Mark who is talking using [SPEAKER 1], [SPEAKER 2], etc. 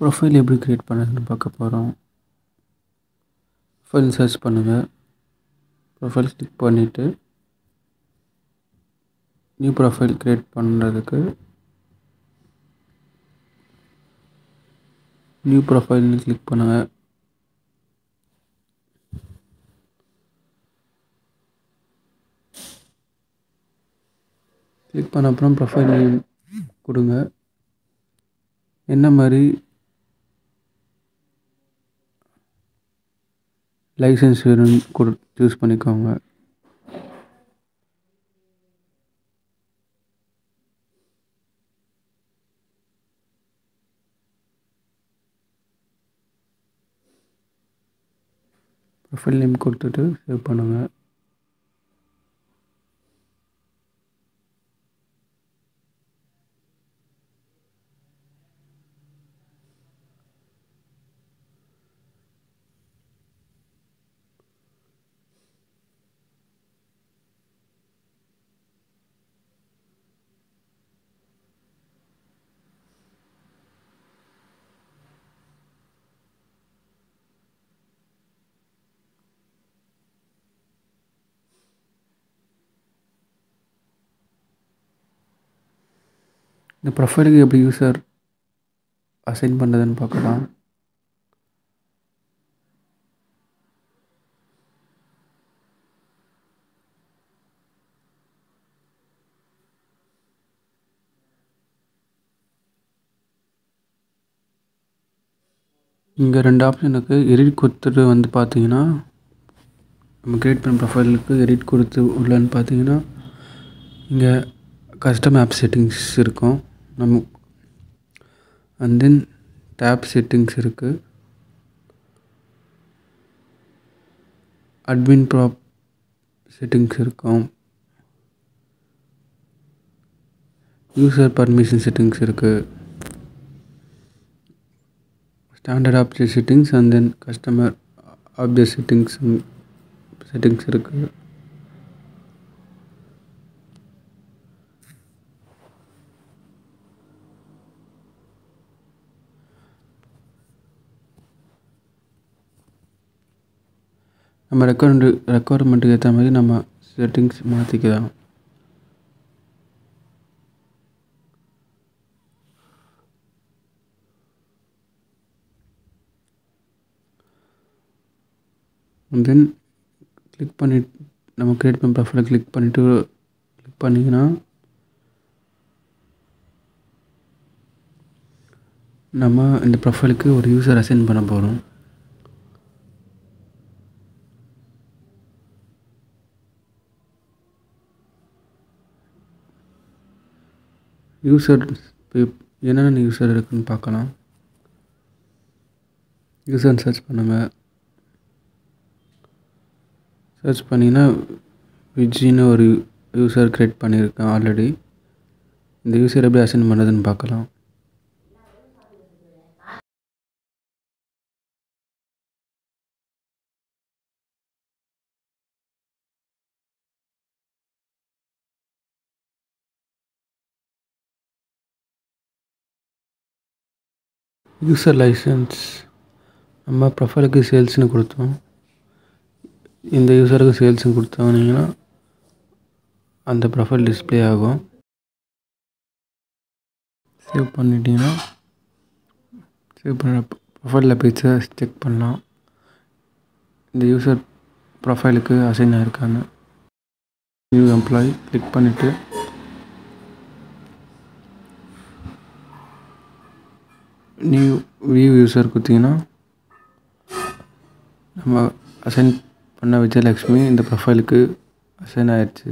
[SPEAKER 1] Profile எப்படி create பண்ணுறதுன்னு பார்க்க போகிறோம். ப்ரொஃபைல் சர்ச் பண்ணுங்கள். ப்ரொஃபைல் கிளிக் பண்ணிவிட்டு நியூ ப்ரொஃபைல் க்ரியேட் பண்ணுறதுக்கு நியூ ப்ரொஃபைல்னு கிளிக் பண்ணுங்கள். கிளிக் பண்ண அப்புறம் ப்ரொஃபைல் நேம் கொடுங்க. என்ன மாதிரி லைசன்ஸ் வேணும்னு சூஸ் பண்ணிக்கோங்க. ப்ரொஃபைல் நேம் கொடுத்துட்டு சேவ் பண்ணுங்கள். இந்த ப்ரொஃபைலுக்கு எப்படி யூசர் அசைன் பண்ணுறதுன்னு பார்க்கலாம். இங்கே 2 ஆப்ஷன் இருக்குது. எடிட் கொடுத்துட்டு வந்து பார்த்தீங்கன்னா நம்ம க்ரியேட் பண்ண ப்ரொஃபைலுக்கு எடிட் கொடுத்து உள்ளன்னு பார்த்தீங்கன்னா இங்கே கஸ்டம் ஆப் செட்டிங்ஸ் இருக்கும். நம்ம அண்ட் தென் டேப் செட்டிங்ஸ் இருக்குது. அட்மின் ப்ராப் செட்டிங்ஸ் இருக்கும். யூசர் பர்மிஷன் செட்டிங்ஸ் இருக்குது. Standard object settings and then customer object settings இருக்குது. நம்ம ரெக்குவயர்மெண்ட்டுக்கு ஏற்ற மாதிரி நம்ம செட்டிங்ஸ் மாற்றிக்கலாம். தென் கிளிக் பண்ணி நம்ம க்ரியேட் பண்ண ப்ரொஃபைலை கிளிக் பண்ணிங்கன்னா நம்ம இந்த ப்ரொஃபைலுக்கு ஒரு யூசர் அசைன் பண்ண போகிறோம். யூசர் என்னென்ன யூசர் இருக்குதுன்னு பார்க்கலாம். யூசர் சர்ச் பண்ணுங்கள். சர்ச் பண்ணிங்கன்னா விஜின்னு ஒரு யூசர் க்ரியேட் பண்ணியிருக்கேன் ஆல்ரெடி. இந்த யூசர் எப்படி அசைன் பண்ணுறதுன்னு பார்க்கலாம். யூசர் லைசன்ஸ் நம்ம ப்ரொஃபைலுக்கு சேல்ஸ்னு கொடுத்தோம். இந்த யூசருக்கு சேல்ஸ்னு கொடுத்தோன்னீங்கன்னா அந்த ப்ரொஃபைல் டிஸ்பிளே ஆகும். சேவ் பண்ணிட்டீங்கன்னா சேவ் பண்ண ப்ரொஃபைலில் போய்ட்டு செக் பண்ணலாம் இந்த யூசர் ப்ரொஃபைலுக்கு அசைன் ஆகிருக்கான்னு. நியூ எம்ப்ளாயி கிளிக் பண்ணிவிட்டு நியூ வியூ யூசர் கொடுத்தீங்கன்னா நம்ம அசைன் பண்ண விஜயலக்ஷ்மி இந்த ப்ரொஃபைலுக்கு அசைன் ஆயிடுச்சு.